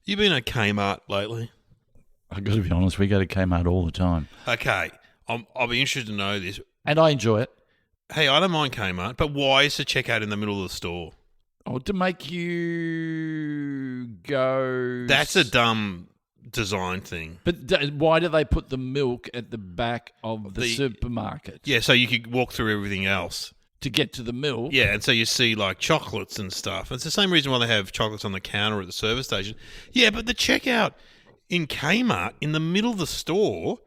You been at Kmart lately? I've got to be honest, we go to Kmart all the time. Okay, I'll be interested to know this. And I enjoy it. Hey, I don't mind Kmart, but why is the checkout in the middle of the store? Oh, to make you go... That's a dumb design thing. But why do they put the milk at the back of the supermarket? Yeah, so you could walk through everything else. To get to the milk? Yeah, and so you see like chocolates and stuff. It's the same reason why they have chocolates on the counter at the service station. Yeah, but the checkout in Kmart in the middle of the store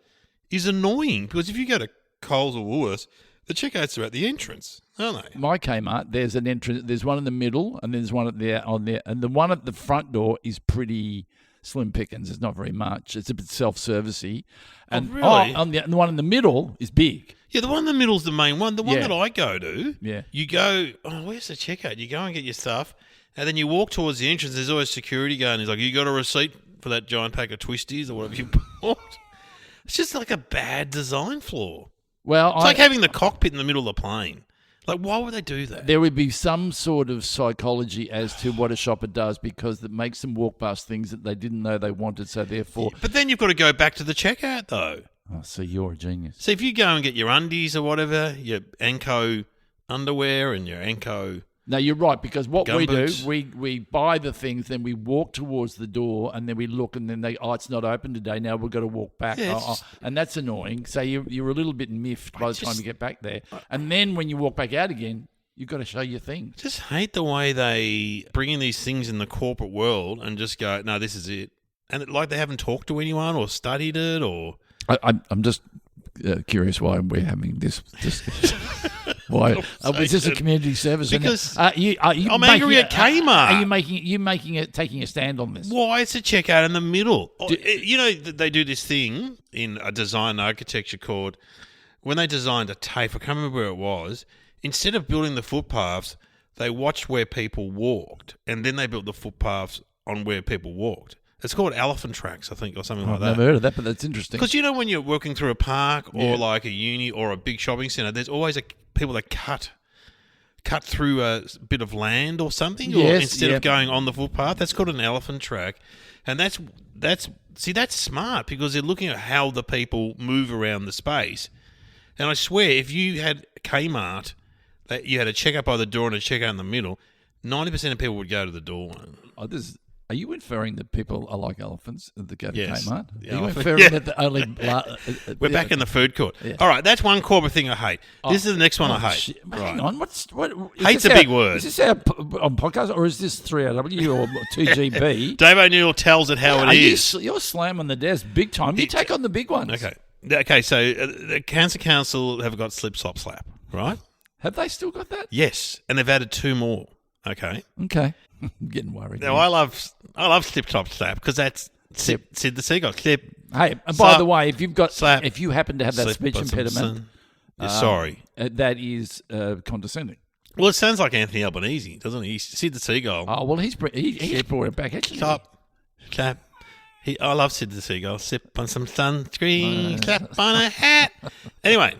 is annoying because if you go to Coles or Woolworths, the checkouts are at the entrance, aren't they? My Kmart, there's an entrance. There's one in the middle, and there's one on there, and the one at the front door is pretty slim pickings. It's not very much. It's a bit self-servicey. And really? And the one in the middle is big. Yeah, the one in the middle is the main one. The one that I go to, you go, where's the checkout? You go and get your stuff, and then you walk towards the entrance. There's always security guard, and he's like, you got a receipt for that giant pack of twisties or whatever you bought? It's just like a bad design flaw. Well, it's like having the cockpit in the middle of the plane. Like, why would they do that? There would be some sort of psychology as to what a shopper does because it makes them walk past things that they didn't know they wanted, so therefore... But then you've got to go back to the checkout, though. Oh, so you're a genius. So if you go and get your undies or whatever, your Anko underwear and your Anko... No, you're right, because what gumboots. we do, we buy the things, then we walk towards the door, and then we look, and then it's not open today. Now we've got to walk back, and that's annoying. So you're a little bit miffed by the time you get back there, and then when you walk back out again, you've got to show your thing. I just hate the way they bring in these things in the corporate world and just go, no, this is it, and like they haven't talked to anyone or studied it or. I'm just curious why we're having this discussion. Why is this a community service? Because I'm angry at Kmart. Are you taking a stand on this? Why is the checkout in the middle? You know they do this thing in a design architecture called when they designed a TAFE. I can't remember where it was. Instead of building the footpaths, they watched where people walked, and then they built the footpaths on where people walked. It's called elephant tracks, I think, or something like that. I've never heard of that, but that's interesting. Because you know when you're walking through a park or like a uni or a big shopping centre, there's always people that cut through a bit of land or something, or instead of going on the footpath. That's called an elephant track, and that's smart because they're looking at how the people move around the space. And I swear, if you had Kmart, that you had a checkout by the door and a checkout in the middle, 90% of people would go to the door. Are you inferring that people are like elephants that go to Kmart? Yeah, are you inferring that the only... We're back in the food court. Yeah. All right, that's one corporate thing I hate. This is the next one I hate. Right. Hang on, hate's a big word. Is this on podcast or is this 3RW or 2GB? Dave O'Neill tells it how it is. You're slamming the desk big time. You take on the big ones. Okay, so the Cancer Council have got Slip, Slop, Slap, right? Have they still got that? Yes, and they've added 2 more. Okay. I'm getting worried. Now, I love Slip, Slop, Slap because that's Sid the Seagull. Slip. Hey, and by the way, slap, if you happen to have that speech impediment, sorry, that is condescending. Well, it sounds like Anthony Albanese, doesn't he? Sid the Seagull. Oh well, he's brought it back. Actually, slap. I love Sid the Seagull. Sip on some sunscreen, slap on a hat. Anyway,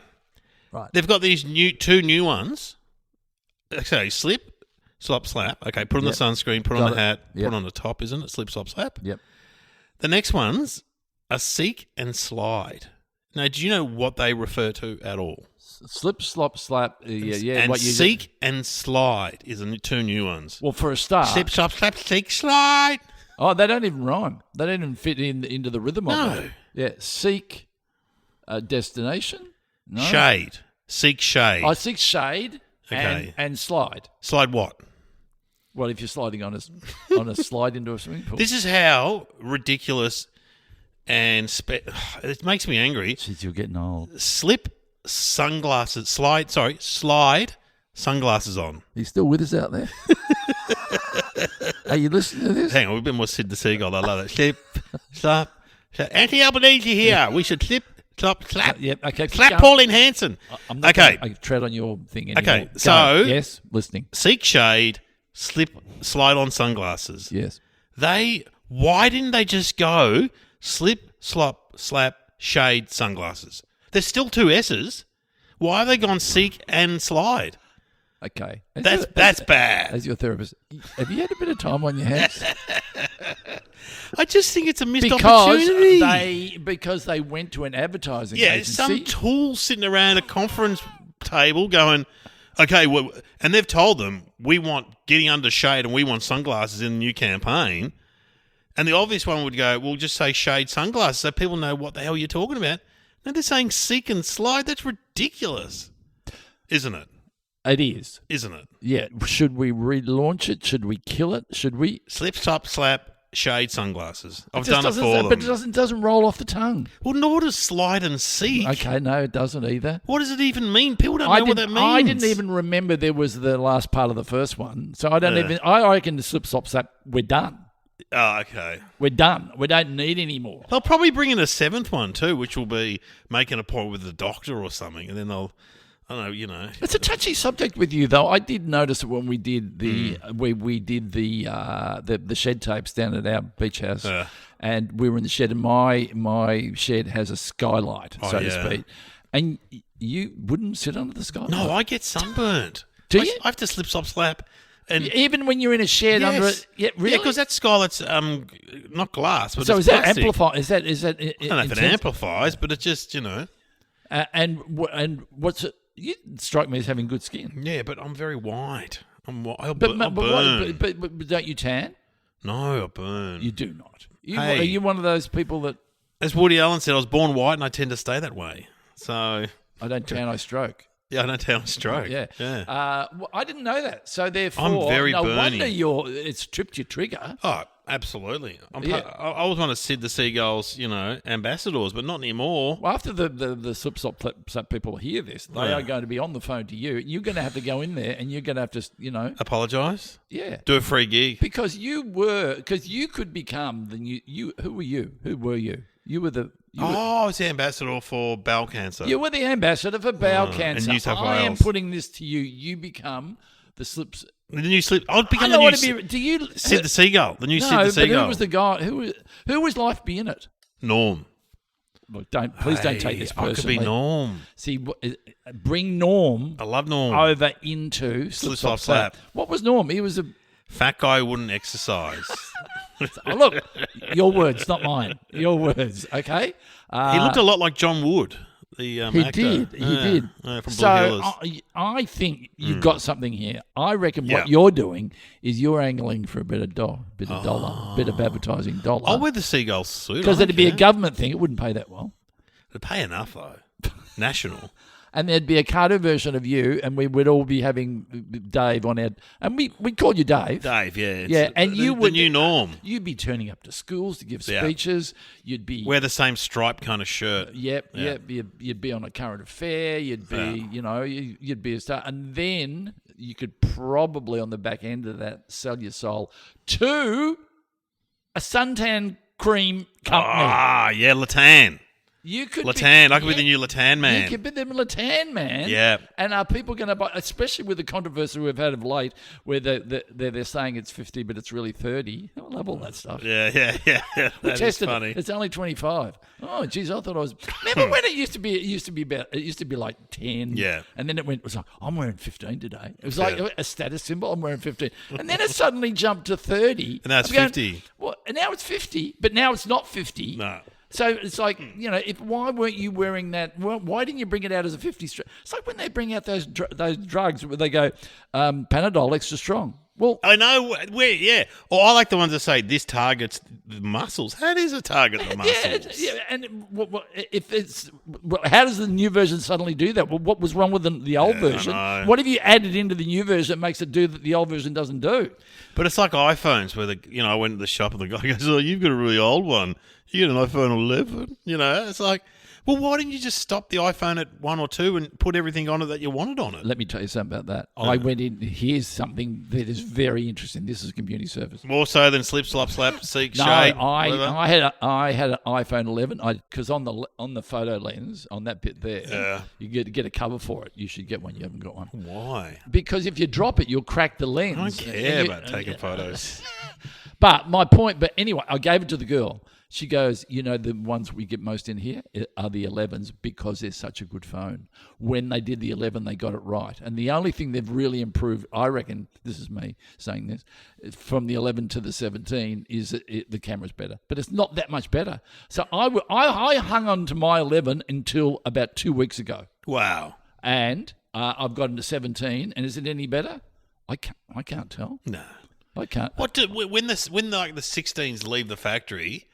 right. They've got these 2 new ones. Okay, Slip. Slop, slap. Okay, put on the sunscreen, put on the hat, put on the top, isn't it? Slip, slop, slap. Yep. The next ones are seek and slide. Now, do you know what they refer to at all? Slip, slop, slap. Yeah. And seek and slide is the 2 new ones. Well, for a start. Slip, slop, slap, seek, slide. Oh, they don't even rhyme. They don't even fit into the rhythm of it. No. Yeah, seek destination. No. Shade. Seek shade. I seek shade and slide. Slide what? Well, if you're sliding on a slide into a swimming pool. This is how ridiculous and it makes me angry. Jeez, you're getting old. Slide sunglasses on. Are you still with us out there? Are you listening to this? Hang on, we've been more Sid the Seagull. I love it. Slip, slap. Anthony Albanese here. We should slip, slop, slap. Yep. Okay. Slap Pauline Hanson. I tread on your thing anymore. Okay. So yes, listening. Seek shade. Slide on sunglasses. Yes. Why didn't they just go slip, slop, slap, shade, sunglasses? There's still 2 S's. Why have they gone seek and slide? Okay. That's bad. As your therapist, have you had a bit of time on your hands? I just think it's a missed opportunity. Because they went to an advertising Yeah, agency. some tool sitting around a conference table going, okay, well, and they've told them, we want getting under shade and we want sunglasses in the new campaign. And the obvious one would go, we'll just say shade sunglasses so people know what the hell you're talking about. Now they're saying seek and slide. That's ridiculous, isn't it? It is. Isn't it? Yeah. Should we relaunch it? Should we kill it? Should we? Slip, stop, slap, shade sunglasses. I've done it for them. But it doesn't roll off the tongue. Well, nor does slide and seek. Okay, no, it doesn't either. What does it even mean? People don't know what that means. I didn't even remember there was the last part of the first one. So I don't even... I reckon the slip, stop, slap, we're done. Oh, okay. We're done. We don't need any more. They'll probably bring in a seventh one too, which will be make an appointment with the doctor or something, and then they'll... I don't know, you know. It's a touchy subject with you, though. I did notice it when we did the we did the shed tapes down at our beach house, and we were in the shed, and my shed has a skylight, so to speak, and you wouldn't sit under the skylight. No, I get sunburnt. Do you? I have to slip, stop, slap. And even when you're in a shed under it, really? Yeah, because that skylight's not glass, but so it's is plastic. that amplify? Is that? I don't know if it amplifies, but it just and what's it? You strike me as having good skin. Yeah, but I'm very white. I'll but burn. But don't you tan? No, I burn. You do not. Are you one of those people that... As Woody Allen said, I was born white and I tend to stay that way. So... I don't tan, I stroke. Yeah, I don't tan, I stroke. Yeah. Well, I didn't know that. So therefore... I'm very no burny. Wonder it's tripped your trigger. Oh, absolutely. I was one of Sid the Seagull's, ambassadors, but not anymore. Well, after the slip slap people hear this, they are going to be on the phone to you. You're going to have to go in there and you're going to have to, apologise? Yeah. Do a free gig. Because you could become the new... Who were you? Who were you? You were the... I was the ambassador for bowel cancer. You were the ambassador for bowel cancer. In New South Wales. I am putting this to you. You become the slips... The new slip. I'll become the new... Do you... Sid the Seagull. The new Sid the Seagull. No, but who was the guy... Who was Life Be In It? Norm. Look, please don't take this personally. I could be Norm. See, bring Norm... I love Norm. ...over into Slip, Stop, Slap. What was Norm? He was a... Fat guy who wouldn't exercise. Look, your words, not mine. Your words, okay? He looked a lot like John Wood, the actor. He did. From Blue So Heelers. I think you've got something here. I reckon what you're doing is you're angling for a bit of dollar, bit of advertising dollar. I'll wear the seagull suit. Because it'd be a government thing. It wouldn't pay that well. It'd pay enough, though. National. And there'd be a cartoon version of you, and we would all be having Dave on our... And we'd call you Dave. Dave, yeah. Yeah, and you would... The new Norm. You'd be turning up to schools to give speeches. You'd be... Wear the same striped kind of shirt. Yep. You'd be on a current affair. You'd be, you'd be a star. And then you could probably, on the back end of that, sell your soul to a suntan cream company. Ah, yeah, Latan. You could Latan. I could be the new Latan man. You could be the Latan man. Yeah. And are people going to buy, especially with the controversy we've had of late, where they're saying it's 50, but it's really 30. I love all that stuff. Yeah. We tested funny. it. It's only 25. Oh, geez, I thought I was... Remember when it used to be like 10? Yeah. And then it was like, I'm wearing 15 today. It was like a status symbol. I'm wearing 15. And then it suddenly jumped to 30. And now it's 50. Well, and now it's 50, but now it's not 50. No. So it's like, why weren't you wearing that? Why didn't you bring it out as a 50 strength? It's like when they bring out those drugs where they go, Panadol extra strong. Well, I know, Or I like the ones that say this targets the muscles. How does it target the muscles? And how does the new version suddenly do that? Well, what was wrong with the old version? What have you added into the new version that makes it do that the old version doesn't do? But it's like iPhones where I went to the shop and the guy goes, "Oh, you've got a really old one. You get an iPhone 11." It's like, well, why didn't you just stop the iPhone at 1 or 2 and put everything on it that you wanted on it? Let me tell you something about that. I went in. Here's something that is very interesting. This is community service. More so than slip, slop, slap, seek, no, shade. I had an iPhone 11. Because on the photo lens on that bit there, you get a cover for it. You should get one. You haven't got one. Why? Because if you drop it, you'll crack the lens. I don't care about taking photos. But my point. But anyway, I gave it to the girl. She goes, the ones we get most in here are the 11s because they're such a good phone. When they did the 11, they got it right. And the only thing they've really improved, I reckon, this is me saying this, from the 11 to the 17 is that the camera's better. But it's not that much better. So I hung on to my 11 until about 2 weeks ago. Wow. And I've gotten to 17, and is it any better? I can't tell. No. I can't. When the 16s leave the factory...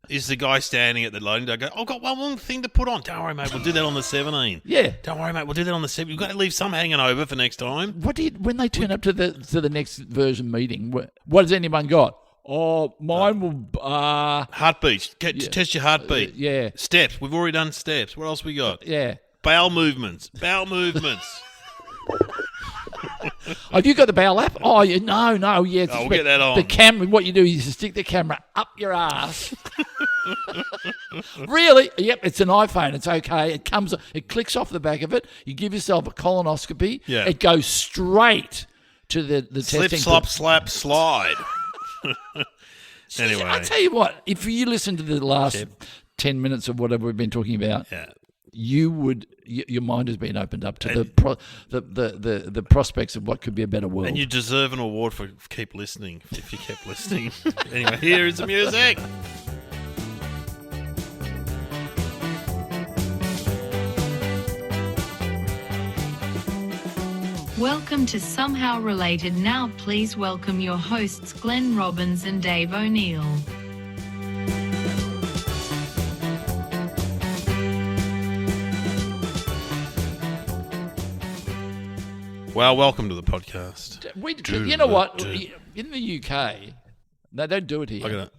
Is the guy standing at the loading dock go, I've got one more thing to put on. Don't worry, mate. We'll do that on the 17. Yeah. Don't worry, mate. We'll do that on the 17. You've got to leave some hanging over for next time. When they turn up to the next version meeting, what has anyone got? Oh, mine will... Heartbeat. Test your heartbeat. Yeah. Steps. We've already done steps. What else we got? Yeah. Bowel movements. Have you got the bowel app? Oh, no, yeah. We'll get that on. The camera, what you do is you stick the camera up your ass. Really? Yep, it's an iPhone. It's okay. It clicks off the back of it. You give yourself a colonoscopy. Yeah. It goes straight to the Slip, testing. slop, slap, slide. Anyway. I tell you what, if you listen to the last 10 minutes of whatever we've been talking about, your mind has been opened up to the prospects of what could be a better world. And you deserve an award for keep listening, if you kept listening. Anyway, here is the music. Welcome to Somehow Related. Now please welcome your hosts Glenn Robbins and Dave O'Neill. Well, welcome to the podcast. You know what? In the UK, they don't do it here.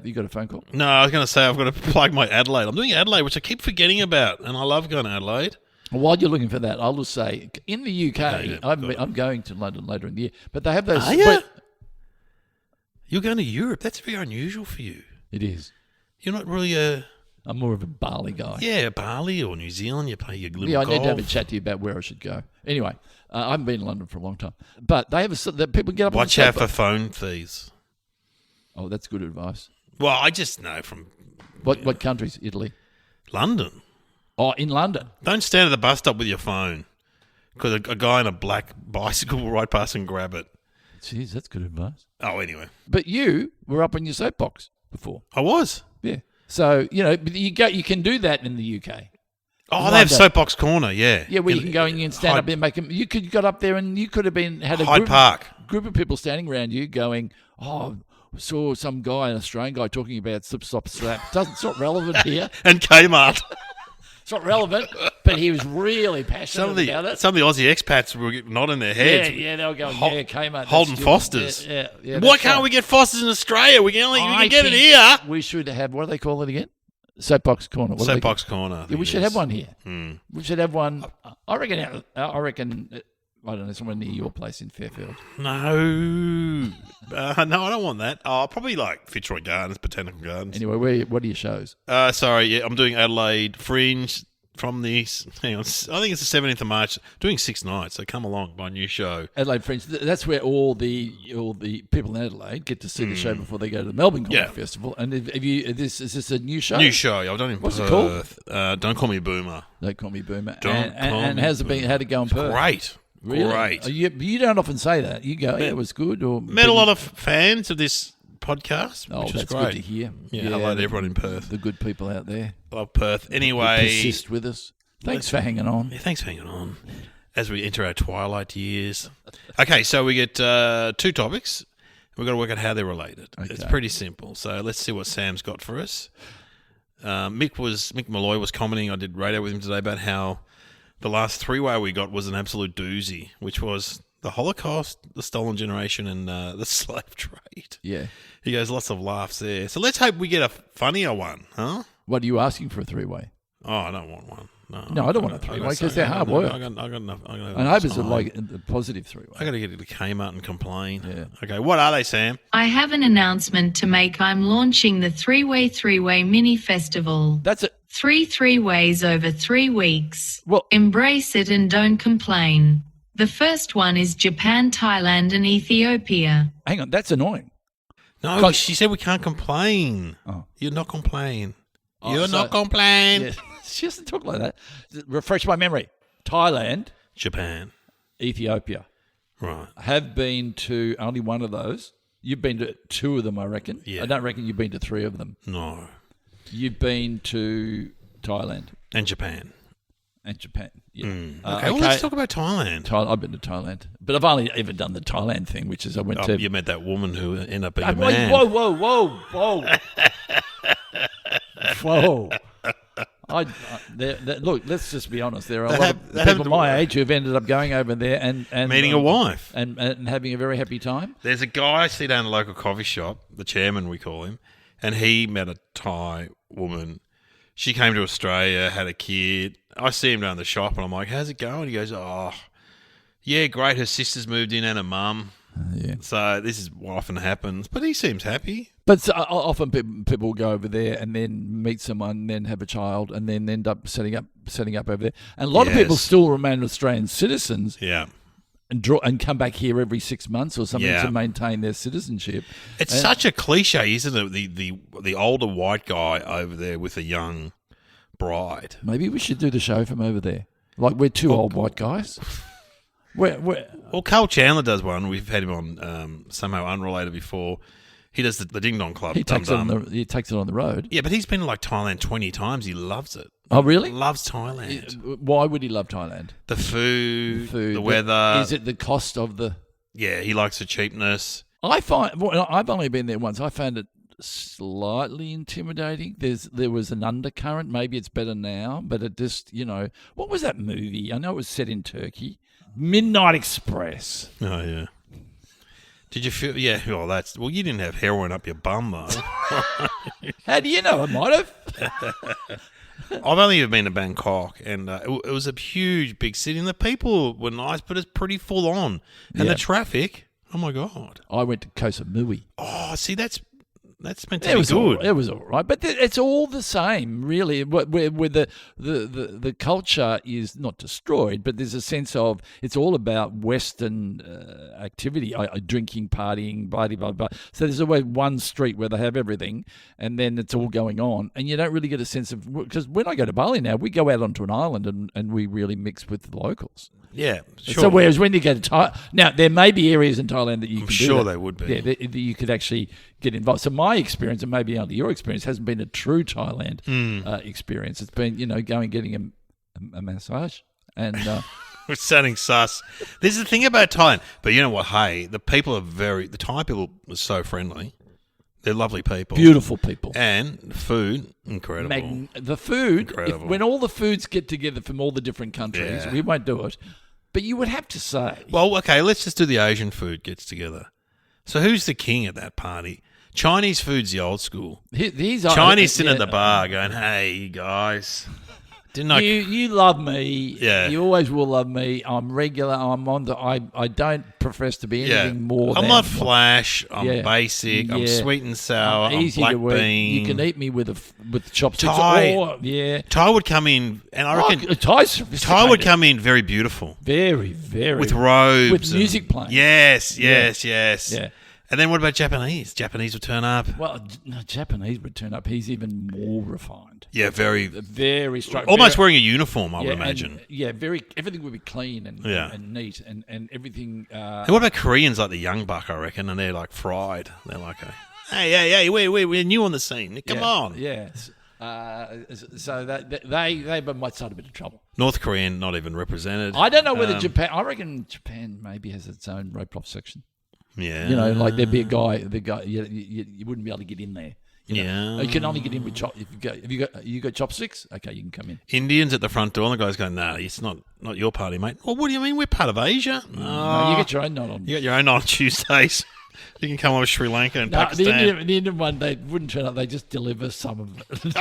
You got a phone call? No, I was going to say I've got to plug my Adelaide. I'm doing Adelaide, which I keep forgetting about, and I love going to Adelaide. While you're looking for that, I'll just say, in the UK, I'm going to London later in the year, but they have those... Are you? You're going to Europe. That's very unusual for you. It is. You're not really I'm more of a Bali guy. Yeah, Bali or New Zealand. You play your little golf. golf. I need to have a chat to you about where I should go. Anyway, I haven't been in London for a long time. But they have people get up Watch on the out for phone fees. Oh, that's good advice. Well, I just know from... What countries? Italy? London. Oh, in London. Don't stand at the bus stop with your phone because a guy on a black bicycle will ride past and grab it. Jeez, that's good advice. Oh, anyway. But you were up on your soapbox before. I was. Yeah. So, you can do that in the UK. Oh, they have Soapbox Corner, yeah. Yeah, where you can go and you can stand up there and make them. You could got up there and you could have had a group of people standing around you going, oh, saw some guy, an Australian guy, talking about slip, slop, slap. It's not relevant here. And Kmart. It's not relevant, but he was really passionate about it. Some of the Aussie expats were nodding their heads. Yeah, they were going, Kmart. Holden Foster's. Yeah, why can't we get Foster's in Australia? We can get it here. We should have, what do they call it again? Soapbox Corner. Soapbox Corner. Yeah, we should have one here. Mm. We should have one. I reckon, I don't know, somewhere near your place in Fairfield. No. I don't want that. Probably like Fitzroy Gardens, Botanical Gardens. Anyway, what are your shows? I'm doing Adelaide Fringe from the, hang on, I think it's the 17th of March, doing 6 nights, so come along, my new show. Adelaide Fringe, that's where all the people in Adelaide get to see the show before they go to the Melbourne Comedy Festival. And is this a new show? New show, I've done it in What's Perth. it called? Don't Call Me Boomer. Don't Call Me Boomer. And how's it been? How'd it go in Perth? Great. Really? Great. You don't often say that. You go, it was good. Or met a lot of fans of this podcast, which is that's great. Good to hear. Yeah, hello to everyone in Perth. The good people out there. Love Perth. Anyway. Persist with us. Thanks for hanging on. Yeah, thanks for hanging on as we enter our twilight years. Okay, so we get 2 topics. We've got to work out how they're related. Okay. It's pretty simple. So let's see what Sam's got for us. Mick Malloy was commenting, I did radio with him today, about how the last 3-way we got was an absolute doozy, which was the Holocaust, the Stolen Generation, and the slave trade. Yeah. He goes, lots of laughs there. So let's hope we get a funnier one, huh? What are you asking for a 3-way? Oh, I don't want one. No, I don't want a 3-way because they're hard work. I got enough. And I hope it's like a positive 3-way. I got to get to Kmart and complain. Yeah. Okay, what are they, Sam? I have an announcement to make. I'm launching the 3-way mini festival. That's it. 3 ways over 3 weeks. Well, embrace it and don't complain. The first one is Japan, Thailand, and Ethiopia. Hang on, that's annoying. No, she said we can't complain. Oh. You're not complaining. Oh, You're not complaining. Yeah, she doesn't talk like that. Refresh my memory. Thailand, Japan. Ethiopia. Right. I have been to only one of those. You've been to 2 of them, I reckon. Yeah. I don't reckon you've been to 3 of them. No. You've been to Thailand And Japan. and Japan. Yeah. Okay, well, let's talk about Thailand. I've been to Thailand, but I've only ever done the Thailand thing, which is I went to. You met that woman who ended up being a Whoa, man. whoa. Whoa. Look, let's just be honest. There are a lot of people my age who have ended up going over there and meeting a wife. and having a very happy time. There's a guy I see down a local coffee shop, the chairman we call him, and he met a Thai woman. She came to Australia, had a kid. I see him down the shop and I'm like, how's it going? He goes, oh, yeah, great. Her sister's moved in and her mum. Yeah. So this is what often happens. But he seems happy. But often people go over there and then meet someone, then have a child, and then end up setting up over there. And a lot of people still remain Australian citizens. Yeah. And come back here every 6 months or something to maintain their citizenship. It's such a cliche, isn't it? The older white guy over there with a young bride. Maybe we should do the show from over there. Like we're 2 old white guys. Well, Carl Chandler does one. We've had him on somehow unrelated before. He does the Ding Dong Club. He takes it on the road. Yeah, but he's been to like Thailand 20 times. He loves it. Oh, really? Loves Thailand. Why would he love Thailand? The food, the weather. Is it the cost of the... Yeah, he likes the cheapness. I've only been there once. I found it slightly intimidating. There was an undercurrent. Maybe it's better now, but it just, what was that movie? I know it was set in Turkey. Midnight Express. Oh, yeah. Did you feel... Yeah, well, you didn't have heroin up your bum, though. How do you know? I might have. I've only ever been to Bangkok, and it was a huge, big city, and the people were nice, but it's pretty full on. And the traffic, oh, my God. I went to Koh Samui. Oh, see, that's meant to be good. It was all right, but it's all the same, really. Where the culture is not destroyed, but there's a sense of it's all about Western activity, drinking, partying, blah, blah, blah. So there's always one street where they have everything, and then it's all going on, and you don't really get a sense of... Because when I go to Bali now, we go out onto an island and we really mix with the locals. Yeah, sure. So whereas when you go to Thailand... Now, there may be areas in Thailand that you can do sure that. They would be. Yeah, that you could actually get involved. So my experience, and maybe only your experience, hasn't been a true Thailand experience. It's been, going getting a massage and... We're sounding sus. This is the thing about Thailand. But you know what? Hey, the Thai people are so friendly. They're lovely people. Beautiful people. And food, incredible. The food, incredible. When all the foods get together from all the different countries, we won't do it. But you would have to say... Well, okay, let's just do the Asian food gets together. So who's the king at that party? Chinese food's the old school. Chinese sitting at the bar going, hey, guys... You love me. Yeah. You always will love me. I'm regular. I'm on the... I don't profess to be anything more than... I'm not flash. I'm basic. I'm sweet and sour. I'm easy black to work. bean. You can eat me with chopsticks. Thai would come in, and I reckon... Thai would come in very beautiful. Very, very... With robes. With music playing. Yes. Yeah. And then what about Japanese? Japanese would turn up. Well, no, Japanese would turn up. He's even more refined. Yeah, very strong. Almost wearing a uniform, I would imagine. Everything would be clean and neat and everything. And what about Koreans like the young buck, I reckon, and they're like fried. They're like, hey, we're new on the scene. Come on. Yes. So they might start a bit of trouble. North Korean, not even represented. I don't know whether Japan... I reckon Japan maybe has its own rope-off section. Yeah. Like there'd be a guy, you wouldn't be able to get in there. You can only get in with you got chopsticks? Okay, you can come in. Indians at the front door, and the guy's going, no, it's not your party, mate. Well, what do you mean? We're part of Asia. No, you get your own knot on. You got your own on Tuesdays. You can come over Sri Lanka and Pakistan. The Indian one, they wouldn't turn up. They just deliver some of it.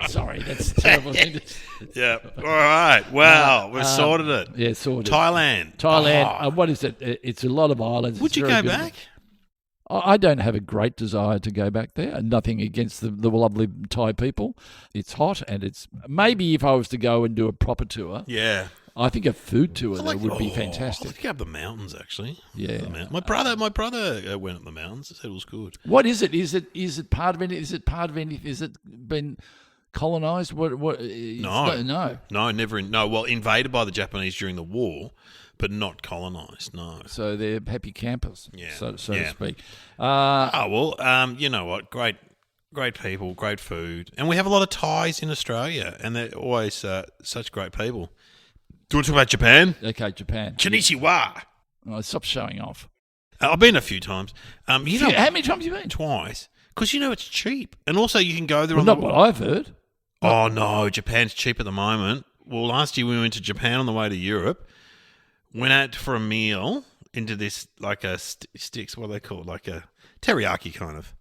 Sorry, that's terrible. Yeah. All right. Wow. We've sorted it. Yeah, sorted. Thailand. Oh. What is it? It's a lot of islands. Would you go back? I don't have a great desire to go back there. Nothing against the lovely Thai people. It's hot and it's... Maybe if I was to go and do a proper tour... Yeah. I think a food tour there would be fantastic. I'd like to go up the mountains, actually. Yeah. My brother went up the mountains. Said it was good. What is it? Is it part of any? Is it part of any? Is it been colonised? What? No, never. Well, invaded by the Japanese during the war, but not colonised. No. So they're happy campers, so to speak. You know what? Great people, great food, and we have a lot of Thais in Australia, and they're always such great people. Do you want to talk about Japan? Okay, Japan. Konnichiwa. Oh, stop showing off. I've been a few times. How many times have you been? Twice. Because it's cheap, and also you can go there. Not what I've heard. Oh no, Japan's cheap at the moment. Well, last year we went to Japan on the way to Europe. Went out for a meal into this like a sticks. What are they called? Like a teriyaki kind of.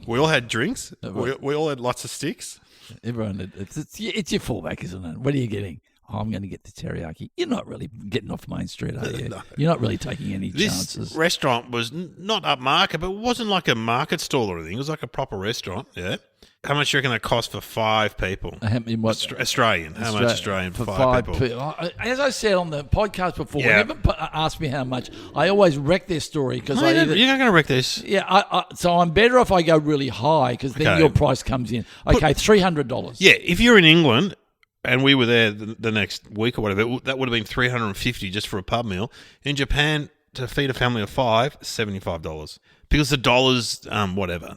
We all had drinks. We all had lots of sticks. Everyone, it's your fallback, isn't it? What are you getting? Oh, I'm going to get the teriyaki. You're not really getting off Main Street, are you? No. You're not really taking any chances. This restaurant was not upmarket, but it wasn't like a market stall or anything. It was like a proper restaurant, yeah. How much do you reckon that cost for 5 people? Australian. How much Australian for 5 people? As I said on the podcast before, whenever ask me how much, I always wreck their story because you're not going to wreck this. Yeah, so I'm better if I go really high because then your price comes in. Okay, $300. Yeah, if you're in England and we were there the next week or whatever, that would have been $350 just for a pub meal. In Japan, to feed a family of 5, $75 because the dollar's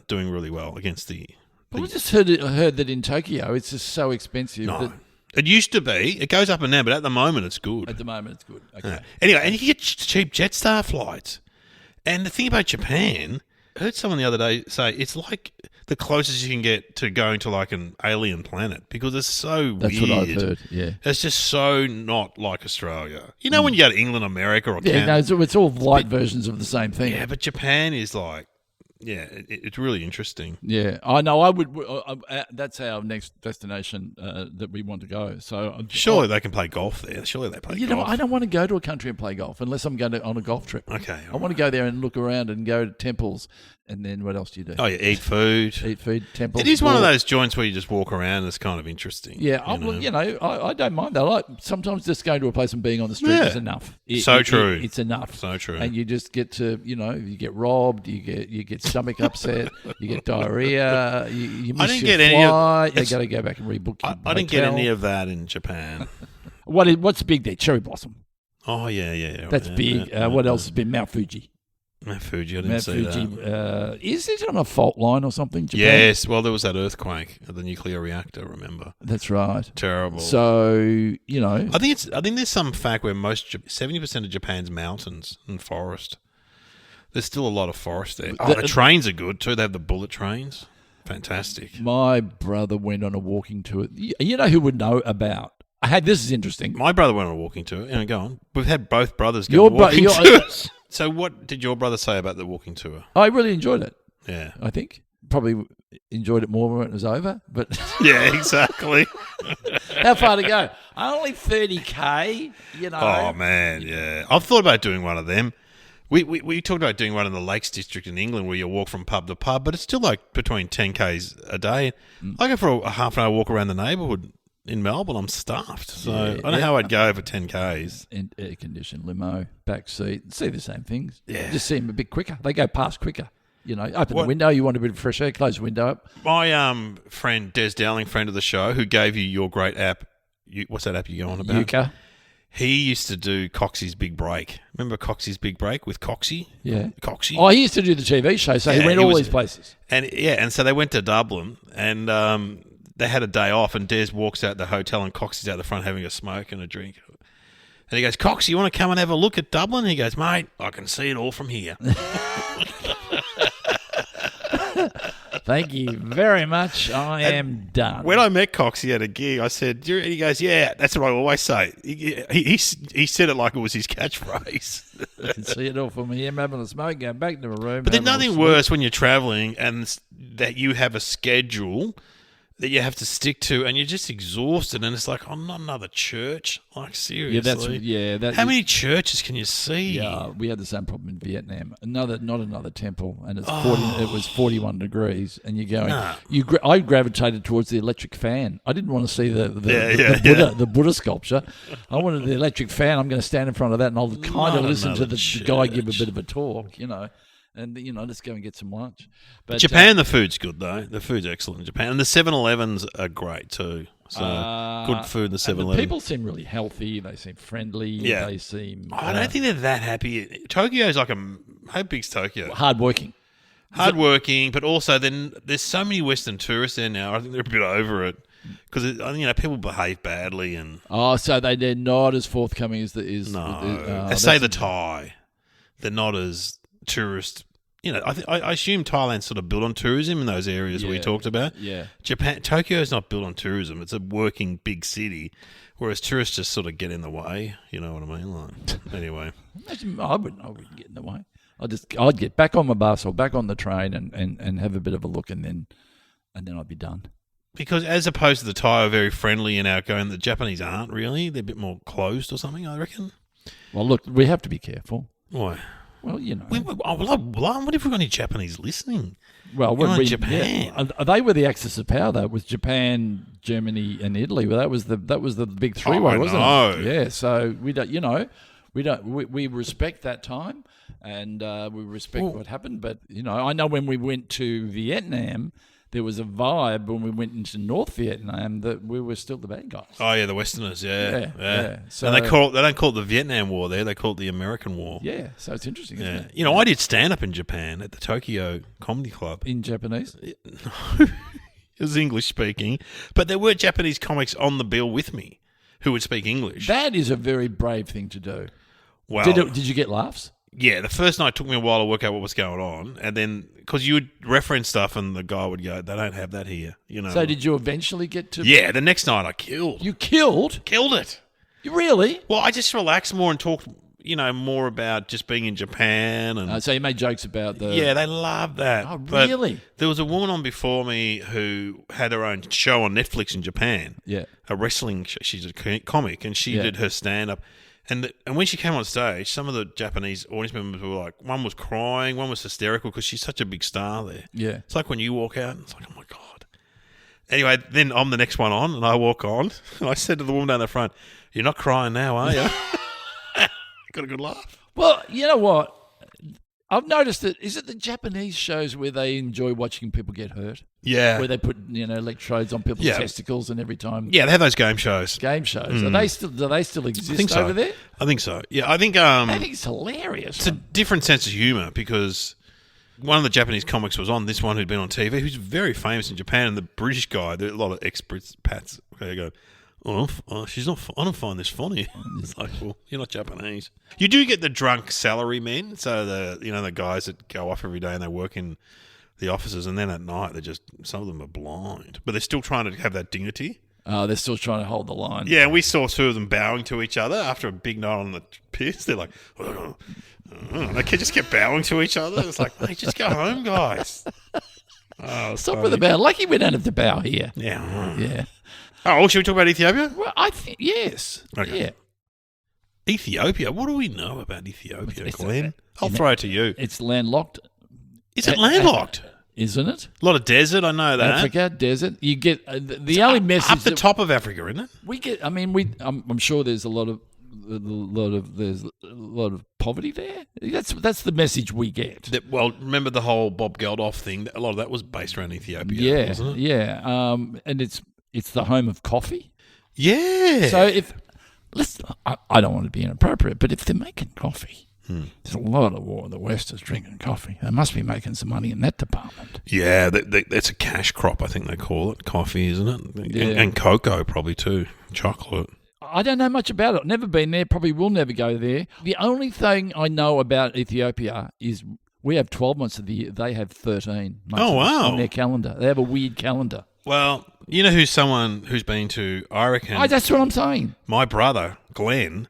doing really well against the. Well, I just heard that in Tokyo it's just so expensive. No. It used to be. It goes up and down, but at the moment it's good. At the moment it's good. Okay. Yeah. Anyway, and you get cheap Jetstar flights. And the thing about Japan, I heard someone the other day say it's like the closest you can get to going to like an alien planet because it's so weird. That's what I've heard, yeah. It's just so not like Australia. You know when you go to England, America or Canada? Yeah, no, it's all light versions of the same thing. Yeah, but Japan is like... Yeah, it's really interesting. Yeah, I know. I would. That's our next destination that we want to go. So surely they can play golf there. Surely they play golf. I don't want to go to a country and play golf unless I'm going on a golf trip. Okay, I want to go there and look around and go to temples. And then what else do you do? Oh, yeah, eat food, temples. It is one of those joints where you just walk around. And it's kind of interesting. Yeah, I don't mind that. Like sometimes just going to a place and being on the street is enough. True. It's enough. So true. And you just get to, you get robbed. You get stomach upset. You get diarrhea. You miss your flight. You got to go back and rebook. I didn't get any of that in Japan. What's big there? Cherry blossom. Oh yeah. That's big. What else has been? Mount Fuji. Mount Fuji, I didn't see that. Is it on a fault line or something? Japan? Yes, well, there was that earthquake at the nuclear reactor, remember? That's right. Terrible. So, I think there's some fact where 70% of Japan's mountains and forest. There's still a lot of forest there. The trains are good too. They have the bullet trains. Fantastic. My brother went on a walking tour. You know who would know about? This is interesting. My brother went on a walking tour. Go on. We've had both brothers go on walking tours. So what did your brother say about the walking tour? I really enjoyed it. Yeah. I think. Probably enjoyed it more when it was over. But yeah, exactly. How far to go? Only 30K, Oh, man, yeah. I've thought about doing one of them. We talked about doing one in the Lakes District in England where you walk from pub to pub, but it's still like between 10Ks a day. I go for a half an hour walk around the neighbourhood. In Melbourne, I'm stuffed. So I don't know how I'd go for 10Ks. And air-conditioned limo, back seat, see the same things. Yeah. Just see them a bit quicker. They go past quicker. Open the window, you want a bit of fresh air, close the window up. My friend, Des Dowling, friend of the show, who gave you your great app, what's that app you go on about? Yuka. He used to do Coxie's Big Break. Remember Coxie's Big Break with Coxie? Yeah. Coxie. Oh, he used to do the TV show, so he went all these places. And so they went to Dublin, and... they had a day off, and Des walks out the hotel, and Coxie's out the front having a smoke and a drink. And he goes, Coxie, you want to come and have a look at Dublin? And he goes, mate, I can see it all from here. Thank you very much. I am done. When I met Coxie at a gig, I said, he goes, yeah, that's what I always say. He said it like it was his catchphrase. I can see it all from here. I'm having a smoke, going back to my room. But there's nothing worse when you're travelling and that you have a schedule that you have to stick to, and you're just exhausted, and it's like, not another church. Like, seriously. How many churches can you see? Yeah, we had the same problem in Vietnam. Not another temple, and it's 40. It was 41 degrees, and you're going. I gravitated towards the electric fan. I didn't want to see the Buddha sculpture. I wanted the electric fan. I'm going to stand in front of that, and I'll kind of listen to the guy give a bit of a talk, And, let's go and get some lunch. But Japan, the food's good, though. The food's excellent in Japan. And the 7-Elevens are great, too. So, good food in the 7-Eleven. People seem really healthy. They seem friendly. Yeah. They seem... I don't think they're that happy. Tokyo's like how big's Tokyo? Hardworking. But also then there's so many Western tourists there now. I think they're a bit over it. Because, people behave badly. And so they're not as forthcoming as say the Thai. They're not as... tourist, I assume Thailand's sort of built on tourism in those areas we talked about. Yeah. Tokyo is not built on tourism. It's a working big city, whereas tourists just sort of get in the way. You know what I mean? Like, anyway. I wouldn't get in the way. I'd get back on my bus or back on the train and have a bit of a look and then I'd be done. Because as opposed to the Thai are very friendly and outgoing, the Japanese aren't really. They're a bit more closed or something, I reckon. Well, look, we have to be careful. Why? Well, what if we've got any Japanese listening? Well, when Japan, they were the axis of power. Though, with Japan, Germany, and Italy. Well, that was the big three-way, wasn't it? Yeah. So we don't, we respect that time, and we respect what happened. But I know when we went to Vietnam, there was a vibe when we went into North Vietnam that we were still the bad guys. Oh yeah, the Westerners, yeah. So and they don't call it the Vietnam War there; they call it the American War. Yeah, so it's interesting. Isn't it? I did stand up in Japan at the Tokyo Comedy Club in Japanese. No, it was English speaking, but there were Japanese comics on the bill with me who would speak English. That is a very brave thing to do. Well, did you get laughs? Yeah, the first night took me a while to work out what was going on, and then because you would reference stuff, and the guy would go, "They don't have that here," So did you eventually get to? Yeah, the next night I killed. You killed? Killed it. You really? Well, I just relaxed more and talked, more about just being in Japan, and so you made jokes about the. Yeah, they loved that. Oh, really? But there was a woman on before me who had her own show on Netflix in Japan. Yeah, a wrestling show. She's a comic, and she did her stand up. And when she came on stage, some of the Japanese audience members were like, one was crying, one was hysterical because she's such a big star there. Yeah. It's like when you walk out, and it's like, oh, my God. Anyway, then I'm the next one on, and I walk on, and I said to the woman down the front, "You're not crying now, are you?" Got a good laugh. Well, you know what? I've noticed that. Is it the Japanese shows where they enjoy watching people get hurt? Yeah. Where they put electrodes on people's testicles and every time. Yeah, they have those game shows. Game shows. Do they still exist over there? I think so. Yeah, I think it's hilarious. It's a different sense of humour because one of the Japanese comics was on this one who'd been on TV, who's very famous in Japan, and the British guy, there are a lot of expats. They go, she's not. I don't find this funny. It's like, well, you're not Japanese. You do get the drunk salary men, so the guys that go off every day and they work in the offices, and then at night some of them are blind, but they're still trying to have that dignity. They're still trying to hold the line. Yeah, we saw two of them bowing to each other after a big night on the piss. They're like, they just kept bowing to each other. It's like, hey, just go home, guys. Stop with the bow. Lucky we don't have the bow here. Yeah. Yeah. Oh, should we talk about Ethiopia? Well, I think, yes. Okay. Yeah. Ethiopia? What do we know about Ethiopia, Glenn? I'll throw it to you. It's landlocked. Is it landlocked? Isn't it? A lot of desert, I know that. Africa, desert. You get the only message up the top of Africa, isn't it? We get. I mean, I'm sure there's a lot of poverty there. That's the message we get. Well, remember the whole Bob Geldof thing? A lot of that was based around Ethiopia, wasn't it? Yeah. And it's the home of coffee. Yeah. So I don't want to be inappropriate, but if they're making coffee. There's a lot of the West is drinking coffee. They must be making some money in that department. Yeah, that's a cash crop, I think they call it. Coffee, isn't it? Yeah. And cocoa probably too. Chocolate. I don't know much about it. Never been there. Probably will never go there. The only thing I know about Ethiopia is we have 12 months of the year. They have 13 months on their calendar. They have a weird calendar. Well, you know who's someone who's been to, I reckon. That's what I'm saying. My brother, Glenn,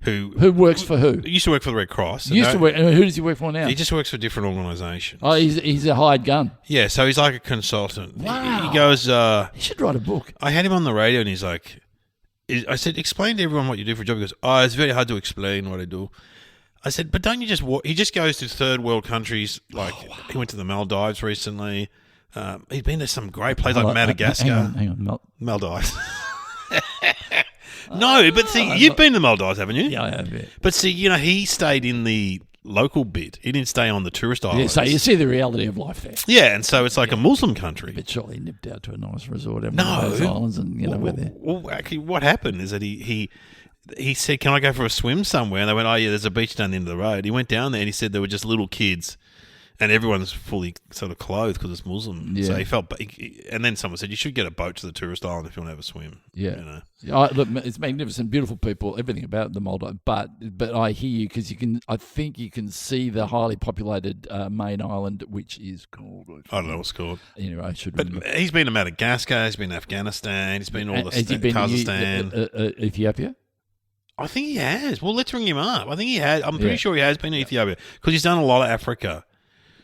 Who works for who? He used to work for the Red Cross. Who does he work for now? He just works for different organisations. Oh, he's a hired gun. Yeah, so he's like a consultant. Wow. He goes... he should write a book. I had him on the radio and he's like... I said, explain to everyone what you do for a job. He goes, it's very hard to explain what I do. I said, but don't you just walk? He just goes to third world countries. Like, he went to the Maldives recently. He's been to some great place like Madagascar. Hang on. Maldives. No, but see, you've been to the Maldives, haven't you? Yeah, I have, yeah. But see, he stayed in the local bit. He didn't stay on the tourist islands. Yeah, so you see the reality of life there. Yeah, and so it's like a Muslim country. But surely he nipped out to a nice resort over those islands and, we're there. Well, actually, what happened is that he said, can I go for a swim somewhere? And they went, oh, yeah, there's a beach down the end of the road. He went down there and he said there were just little kids and everyone's fully sort of clothed because it's Muslim. Yeah. So he felt... And then someone said, you should get a boat to the tourist island if you want to have a swim. Yeah. Look, it's magnificent, beautiful people, everything about the Maldives. But I hear you because I think you can see the highly populated main island, which is called... I don't know what it's called. Anyway, I should remember. But he's been to Madagascar, he's been to Afghanistan, he's been to all the Kazakhstan. Ethiopia? I think he has. Well, let's ring him up. I think he has. I'm pretty sure he has been to Ethiopia because he's done a lot of Africa.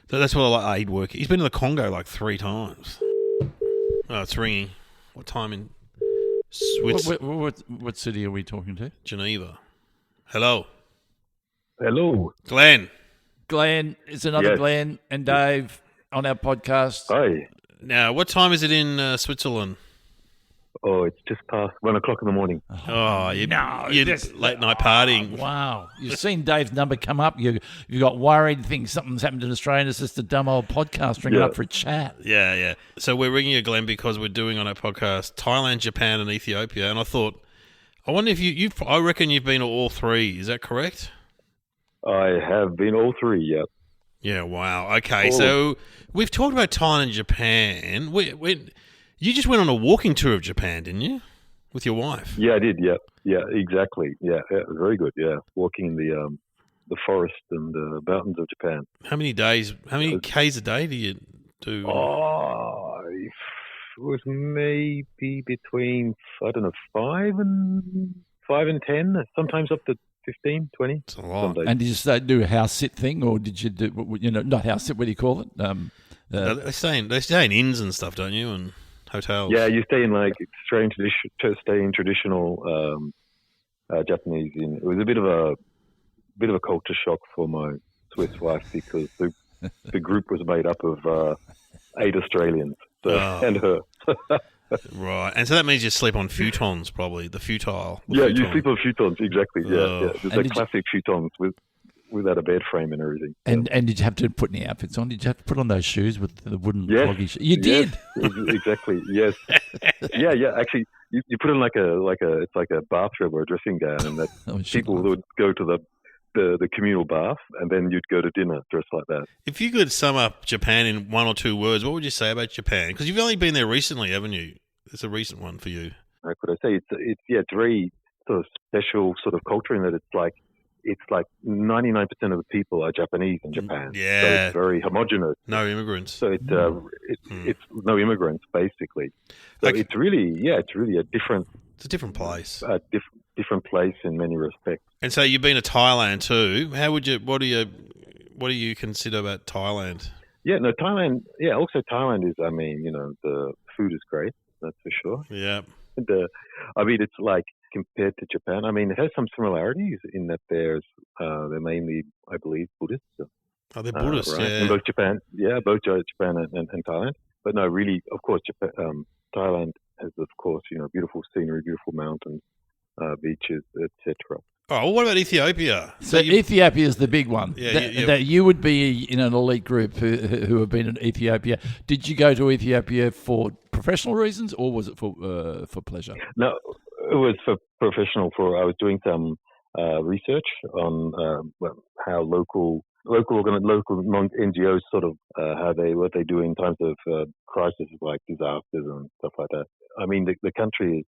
So that's what I like aid work. He's been to the Congo like 3 times. Oh, it's ringing. What time in Switzerland? What city are we talking to? Geneva. Hello. Hello. Glenn. Glenn, it's another Glenn and Dave on our podcast. Hi. Now, what time is it in Switzerland? Oh, it's just past 1 o'clock in the morning. Oh, you're late night partying. Wow. You've seen Dave's number come up. You got worried, think something's happened in Australia, and it's just a dumb old podcast ringing up for a chat. Yeah. So we're ringing you, Glenn, because we're doing on our podcast Thailand, Japan, and Ethiopia. And I thought, I wonder if I reckon you've been to all 3. Is that correct? I have been all 3, yeah. Yeah, wow. Okay, so we've talked about Thailand and Japan. You just went on a walking tour of Japan, didn't you? With your wife? Yeah, I did, yeah. Yeah, exactly. Yeah, it was very good, yeah. Walking in the forest and the mountains of Japan. How many Ks a day do you do? Oh, it was maybe between, 5 and 10, sometimes up to 15, 20. That's a lot. And did you do a house sit thing, or did you do, not house sit, what do you call it? They stay in inns and stuff, don't you, and hotels? Yeah, you stay in traditional Japanese inn. It was a bit of a culture shock for my Swiss wife because the group was made up of 8 Australians and her. Right, and so that means you sleep on futons, probably the futile. You sleep on futons, exactly. Yeah. There's classic futons without a bed frame and everything. And did you have to put any outfits on? Did you have to put on those shoes with the wooden cloggy shoes? You did? Exactly, yes. Yeah, actually, you put on it's like a bathrobe or a dressing gown, and that people would go to the communal bath, and then you'd go to dinner dressed like that. If you could sum up Japan in 1 or 2 words, what would you say about Japan? Because you've only been there recently, haven't you? It's a recent one for you. How could I say? It's very sort of special sort of culture in that it's like 99% of the people are Japanese in Japan. Yeah. So it's very homogenous. No immigrants. So it's no immigrants, basically. So it's really a different... It's a different place. Different place in many respects. And so you've been to Thailand too. What do you consider about Thailand? Yeah, no, Thailand. Yeah, also Thailand is. I mean, the food is great. That's for sure. Yeah. It's like compared to Japan. I mean, it has some similarities in that they're mainly, I believe, Buddhists. Oh, they're Buddhists, right? yeah. In both Japan and Thailand. But no, really, of course, Thailand has, of course, beautiful scenery, beautiful mountains, beaches, etc. Oh, well, what about Ethiopia? So Ethiopia is the big one. Yeah, that you would be in an elite group who have been in Ethiopia. Did you go to Ethiopia for professional reasons, or was it for pleasure? No, it was for professional. I was doing some research on how local NGOs sort of what they do in times of crises like disasters and stuff like that. I mean, the country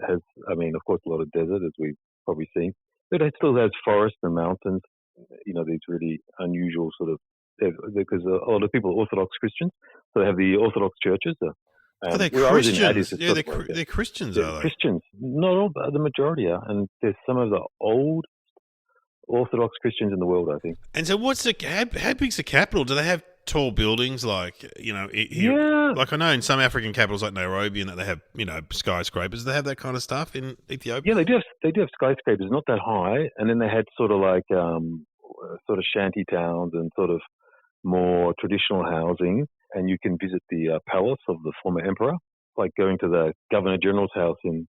has of course, a lot of desert, as we've probably seen, but it still has forests and mountains. These really unusual sort of, because a lot of people are Orthodox Christians, so they have the Orthodox churches, Oh, they're Christians. Yeah, they're Christians, are they? Christians. Not all, but the majority are. And there's some of the old Orthodox Christians in the world, I think. And so how big's the capital? Do they have tall buildings like, here? Yeah. Like I know in some African capitals like Nairobi and that they have, skyscrapers. Do they have that kind of stuff in Ethiopia? Yeah, they do have skyscrapers, not that high. And then they had sort of like sort of shanty towns and sort of more traditional housing. And you can visit the palace of the former emperor, like going to the Governor General's house in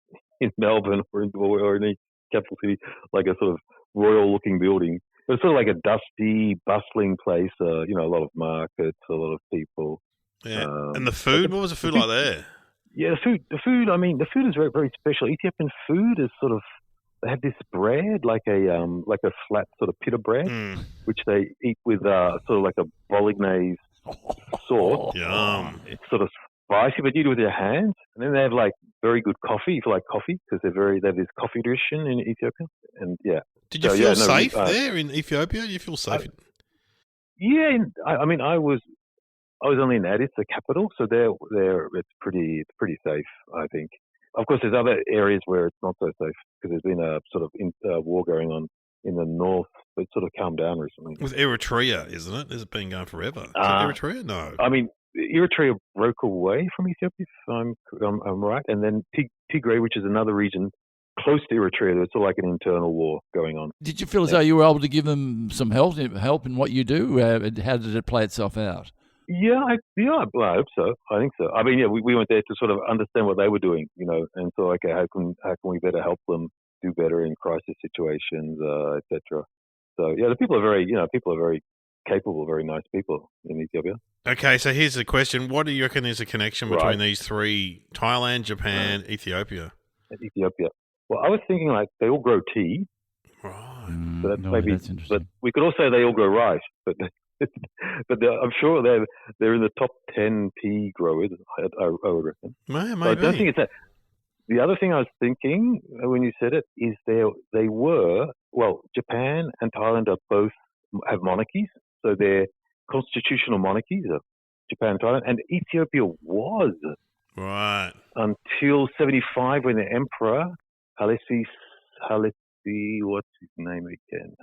Melbourne or in any capital city, like a sort of royal-looking building. But it's sort of like a dusty, bustling place. A lot of markets, a lot of people. Yeah. And the food? What was the food like there? Yeah, the food. I meof the food is very, very special. Ethiopian food is sort of, they have this bread, like a flat sort of pita bread, which they eat with sort of like a bolognese sauce. Yum. It's sort of spicy, but you do it with your hands. And then they have like very good coffee, if you like coffee, because they have this coffee tradition in Ethiopia. And yeah. Did you feel safe there in Ethiopia? Did you feel safe? Yeah, I was only in Addis, the capital, so there it's pretty safe, I think. Of course, there's other areas where it's not so safe because there's been a sort of war going on in the north, but it's sort of calmed down recently. With Eritrea, isn't it? Has it been going forever? Is it Eritrea? No. Eritrea broke away from Ethiopia, if I'm right, and then Tigray, which is another region close to Eritrea, there's sort of like an internal war going on. Did you feel as though you were able to give them some help in what you do? How did it play itself out? Yeah, I hope so. I think so. We went there to sort of understand what they were doing, and so okay, how can we better help them do better in crisis situations, etc. So yeah, the people are very capable, very nice people in Ethiopia. Okay, so here's the question: what do you reckon is the connection between these three: Thailand, Japan, Ethiopia? Ethiopia. Well, I was thinking like they all grow tea. Right. So that's maybe. That's interesting. But we could also say they all grow rice, but. But I'm sure they're in the top 10 tea growers, I would reckon. Maybe. So I don't think it's that. The other thing I was thinking when you said it is Japan and Thailand both have monarchies, so they're constitutional monarchies of Japan and Thailand, and Ethiopia was right until 1975 when the emperor Haile, what's his name again?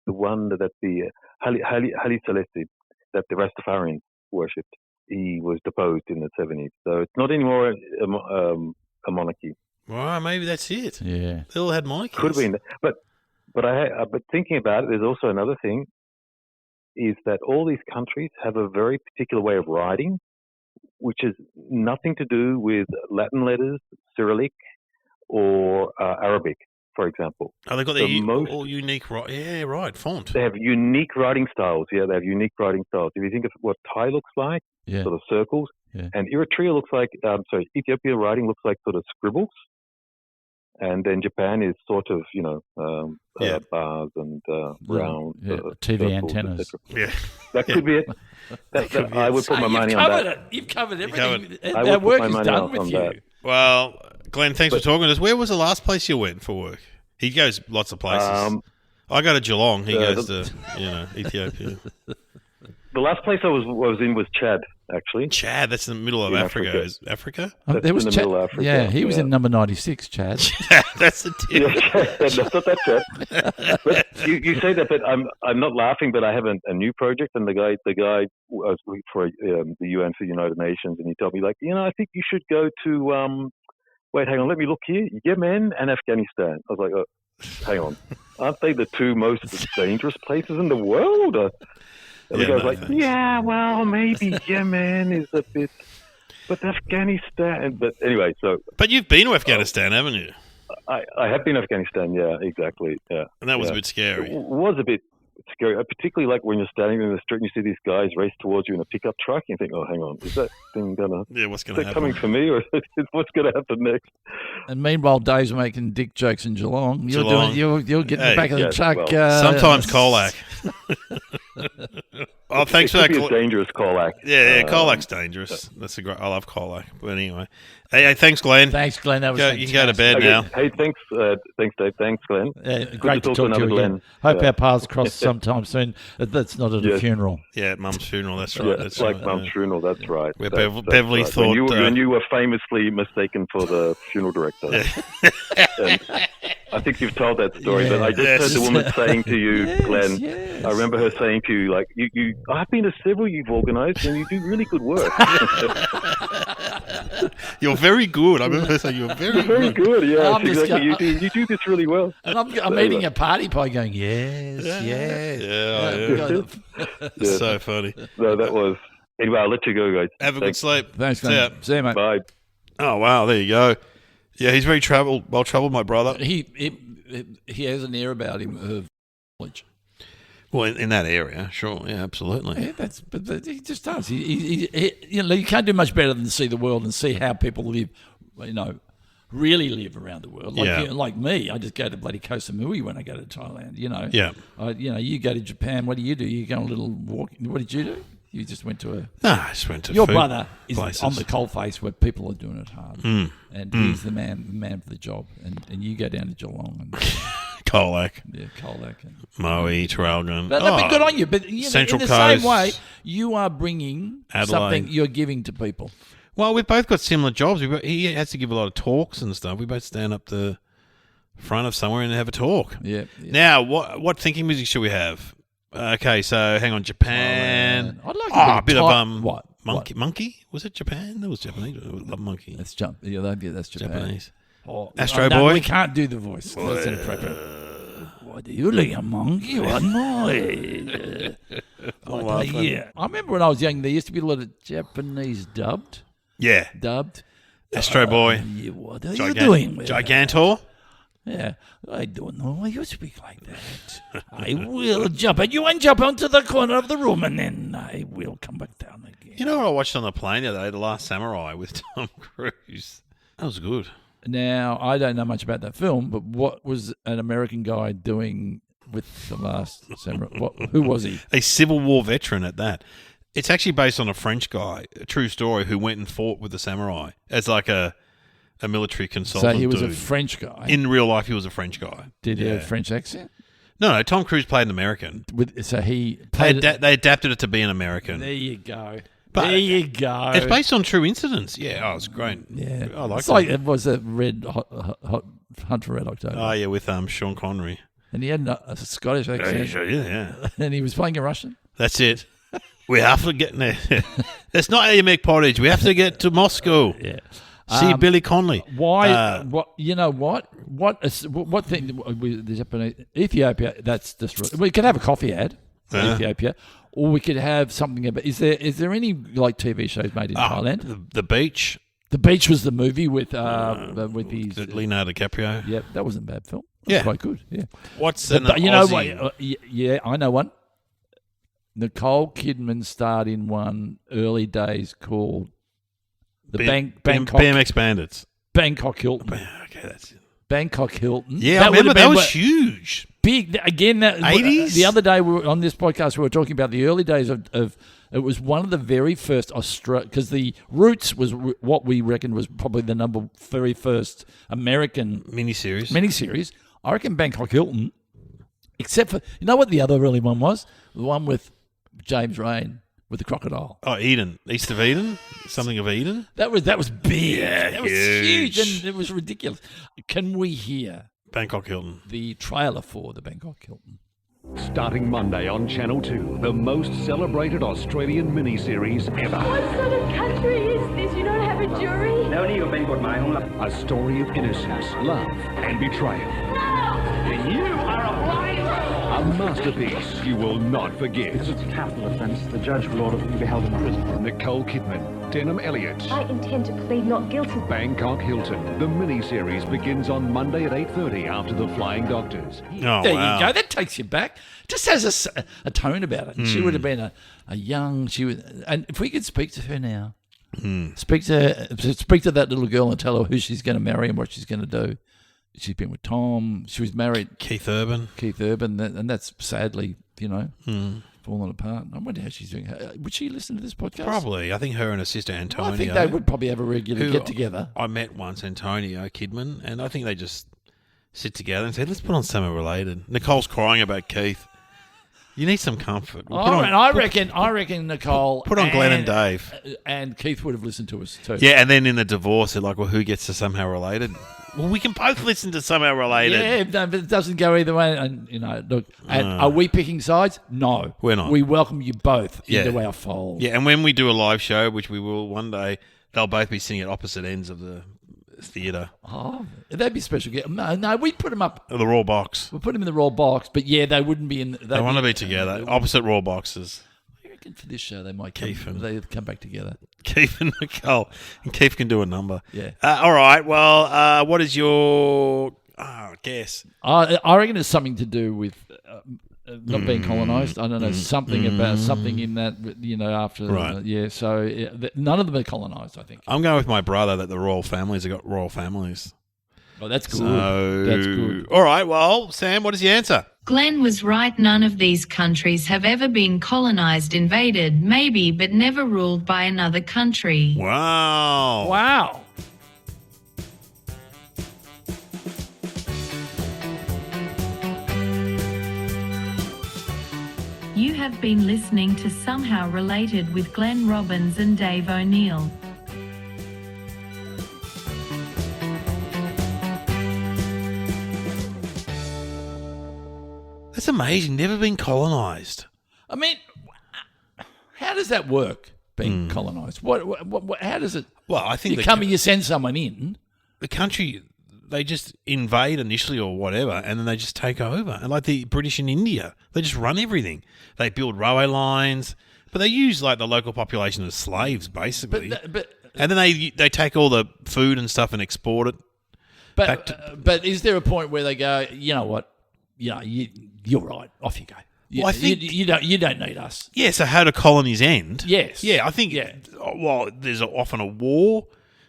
The one that the Haile Selassie, that the Rastafarians worshipped, he was deposed in the 70s. So it's not anymore a monarchy. Well, maybe that's it. Yeah, they all had monarchies. Could have been, but thinking about it, there's also another thing: is that all these countries have a very particular way of writing, which has nothing to do with Latin letters, Cyrillic, or Arabic. For example. Oh, they've got all unique, font. They have unique writing styles. Yeah, they have unique writing styles. If you think of what Thai looks like, sort of circles, and Eritrea looks like, Ethiopia writing looks like sort of scribbles. And then Japan is sort of, bars and round. TV antennas. Yeah. That could be it. I would put my money on that. You've covered everything. That work is done with you. That. Well, Glenn, thanks for talking to us. Where was the last place you went for work? He goes lots of places. I go to Geelong. He goes to, Ethiopia. The last place I was in was Chad, actually. Chad, that's in the middle of Africa. Is Africa? There was in the middle of Africa. Yeah, he was in number 96, Chad. That's the deal. That's not that Chad. But you say that, but I'm not laughing. But I have a new project, and the guy was for the UN for the United Nations, and he told me I think you should go to wait, hang on, let me look here. Yemen and Afghanistan. I was like, oh, hang on, aren't they the two most dangerous places in the world? And the guy's like, yeah, well, maybe Yemen is a bit, but Afghanistan. But anyway, so. But you've been to Afghanistan, haven't you? I have been to Afghanistan, yeah, exactly, yeah. And that was a bit scary. It was a bit scary, particularly like when you're standing in the street and you see these guys race towards you in a pickup truck, and you think, oh, hang on, is that thing what's going to happen? Coming for me, or what's going to happen next? And meanwhile, Dave's making dick jokes in Geelong. You're getting the back of the truck. Sometimes Colac. Oh, thanks for that. It could be a dangerous colac. Yeah, colac's dangerous. That's a great. I love colac. But anyway, hey, thanks, Glenn. Thanks, Glenn. That was you can go to bed now. Hey, thanks, Dave. Thanks, Glenn. Great to talk to you again. Hope our paths cross sometime soon. That's not at a funeral. Yeah, at Mum's funeral. That's right. Yeah, that's like right. Mum's funeral. That's right. Where That's Beverly right. thought when you were famously mistaken for the funeral director. I think you've told that story, but I just heard the woman saying to you, Glenn, I remember her saying to you, like, I've been to several you've organised and you do really good work. You're very good. I remember her saying you're very good. Yeah, exactly. You do this really well. And I'm eating a party pie going, yes. It's so funny. No, that was... Anyway, I'll let you go, guys. Have a good sleep. Thanks, Glenn. See you, mate. Bye. Oh, wow. There you go. Yeah, he's very well-travelled, my brother. He has an air about him of knowledge. Well, in that area, sure. Yeah, absolutely. Yeah, but he just does. He you can't do much better than see the world and see how people live, really live around the world. Like me, I just go to bloody Koh Samui when I go to Thailand, Yeah. You go to Japan, what do? You go on a little walk. What did you do? You just went to I just went to your food brother is places. on the coalface where people are doing it hard, and he's the man for the job, and you go down to Geelong and Colac. Yeah, Colac. Moe, Traralgon. That'd be good on you, but Central in the Coast, same way, you are bringing Adelaide. something you're giving to people. Well, we've both got similar jobs. He has to give a lot of talks and stuff. We both stand up the front of somewhere and have a talk. Yeah. Now, what thinking music should we have? Okay, so hang on, Japan. I'd like a bit of what? Monkey? Was it Japan? That was Japanese. I love Monkey. That's that's Japan. Japanese. Astro Boy. We can't do the voice. That's inappropriate. What do you like, a monkey? What noise? Yeah. I remember when I was young, there used to be a lot of Japanese dubbed. Yeah. Dubbed. Astro Boy. What are you doing? Gigantor. Yeah, I don't know why you speak like that. I will jump and you and jump onto the corner of the room and then I will come back down again. You know what I watched on the plane the other day? The Last Samurai with Tom Cruise. That was good. Now, I don't know much about that film, but what was an American guy doing with The Last Samurai? Who was he? A Civil War veteran at that. It's actually based on a French guy, a true story, who went and fought with the samurai as like a military consultant. So he was dude. a French guy. In real life, he was a French guy. Did he have a French accent? No. Tom Cruise played an American. So he played They adapted it to be an American. There you go. But there you go. It's based on true incidents. Yeah, it's great. Yeah, I like it. It's like it was a Hunt for Red October. Oh yeah, with Sean Connery. And he had a Scottish accent. Yeah. And he was playing a Russian. That's it. We have to get there. That's not how you make porridge. We have to get to Moscow. Yeah. See Billy Connolly. Why? What? You know what? What thing? The Japanese Ethiopia. That's just. We could have a coffee ad. Ethiopia, or we could have something about. Is there any like TV shows made in Thailand? The Beach. The Beach was the movie with his Leonardo DiCaprio. Yeah, that wasn't a bad film. It was quite good. Yeah. What's but you know what? Yeah, I know one. Nicole Kidman starred in one early days called Bangkok BMX Bandits. Bangkok Hilton. Okay, that's it. Bangkok Hilton. Yeah, I remember that was huge. Big again. 80s. The other day we were on this podcast, we were talking about the early days of it was one of the very first because the Roots was what we reckoned was probably the very first American miniseries. I reckon Bangkok Hilton, except for what the other early one was, the one with James Rain with the crocodile. Oh, Eden, East of Eden, something of Eden. That was big. Yeah, that was huge, and it was ridiculous. Can we hear Bangkok Hilton, the trailer for the Bangkok Hilton? Starting Monday on Channel 2, the most celebrated Australian miniseries ever. What sort of country is this? You don't have a jury? A story of innocence, love, and betrayal. No! You are a liar! A masterpiece you will not forget. This is a capital offence. The judge will order that you be held in prison. Nicole Kidman, Denham Elliott. I intend to plead not guilty. Bangkok Hilton. The miniseries begins on Monday at 8:30 after The Flying Doctors. Oh, there wow. you go. That takes you back. Just has a tone about it. She would have been a young. And if we could speak to her now, speak to that little girl and tell her who she's going to marry and what she's going to do. She's been with Tom. She was married Keith Urban, and that's sadly, falling apart. I wonder how she's doing. Would she listen to this podcast? Probably. I think her and her sister Antonio. Well, I think they would probably have a regular get together. I met once Antonio Kidman, and I think they just sit together and say, let's put on something related. Nicole's crying about Keith. You need some comfort. I reckon Nicole put on Glenn and Dave. And Keith would have listened to us too. Yeah, and then in the divorce, they're like, well, who gets to Somehow Related? Well, we can both listen to Somehow Related. Yeah, but it doesn't go either way. And, look, are we picking sides? No. We're not. We welcome you both into our fold. Yeah, and when we do a live show, which we will one day, they'll both be sitting at opposite ends of the theatre. Oh, that'd be special. No, we'd put them up. The Raw box. We'll put them in the Raw box, but they wouldn't be in. They want to be together, opposite Raw boxes. I reckon for this show they might come back together. Keith and Nicole, and Keith can do a number. Yeah. All right. Well, what is your guess? I reckon it's something to do with not being colonised. I don't know, something about something in that, after. Right. So none of them are colonised, I think. I'm going with my brother that the royal families have got royal families. Oh, that's good. So, that's good. All right. Well, Sam, what is the answer? Glenn was right. None of these countries have ever been colonized, invaded, maybe, but never ruled by another country. Wow. Wow. You have been listening to Somehow Related with Glenn Robbins and Dave O'Neill. That's amazing. Never been colonised. I mean, how does that work, being colonised? What, how does it... Well, I think you send someone in. The country, they just invade initially or whatever, and then they just take over. And like the British in India, they just run everything. They build railway lines, but they use like the local population as slaves, basically. And then they take all the food and stuff and export it. But is there a point where they go, you know what? You're right. Off you go. I think you don't need us. Yeah. So how do colonies end? Yes. Yeah. I think. Yeah. Well, there's often a war,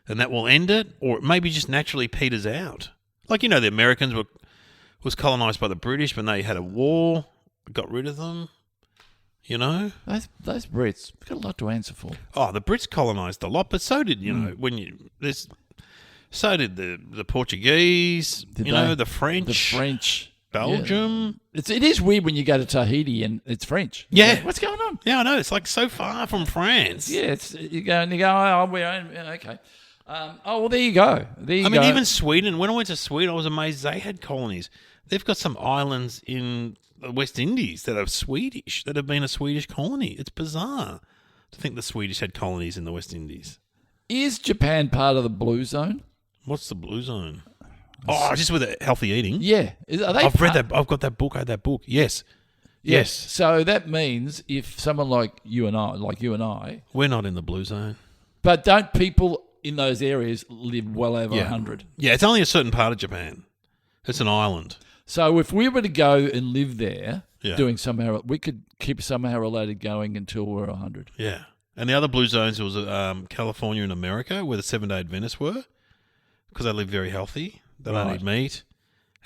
and that will end it, or it maybe just naturally peters out. Like the Americans was colonized by the British when they had a war, got rid of them. Those Brits, we've got a lot to answer for. Oh, the Brits colonized a lot, but so did so did the Portuguese. The French. The French. Belgium. Yeah. It is weird when you go to Tahiti and it's French. Yeah. What's going on? Yeah, I know. It's like so far from France. Yeah, you go, oh, we're okay. Well, there you go. I mean, even Sweden. When I went to Sweden, I was amazed they had colonies. They've got some islands in the West Indies that are Swedish, that have been a Swedish colony. It's bizarre to think the Swedish had colonies in the West Indies. Is Japan part of the Blue Zone? What's the Blue Zone? Oh, just with healthy eating. Yeah. I've read that. I've got that book. I had that book. Yes. So that means if someone like you and I, we're not in the Blue Zone. But don't people in those areas live well over 100? Yeah, it's only a certain part of Japan. It's an island. So if we were to go and live there, doing we could keep Somehow Related going until we're 100. Yeah. And the other Blue Zones was California and America, where the Seventh-day Adventists were, because they live very healthy. They don't eat meat.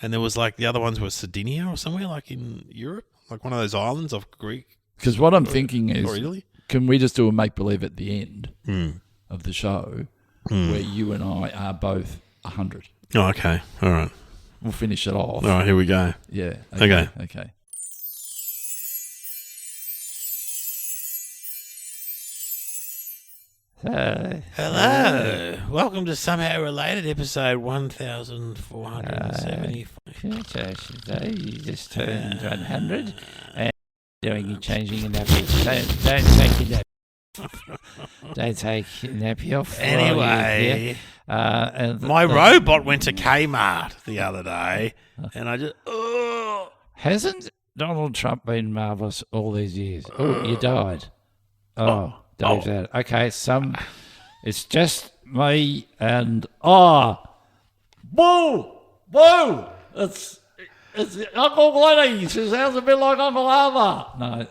And there was the other ones were Sardinia or somewhere like in Europe, like one of those islands off Greek. Because what I'm thinking is, or Italy. Can we just do a make-believe at the end of the show where you and I are both 100? Oh, okay. All right. We'll finish it off. All right, here we go. Yeah. Okay. Hello. Welcome to Somehow Related, episode 1475. You just turned 100 and changing your nappy. Don't take your nappy. Don't take your nappy off. Anyway, my robot went to Kmart the other day, and I just Hasn't Donald Trump been marvellous all these years? Oh, you died. Dave's out. Okay, it's just me and whoa! It's Uncle Glennie. She sounds a bit like Uncle Arthur. No.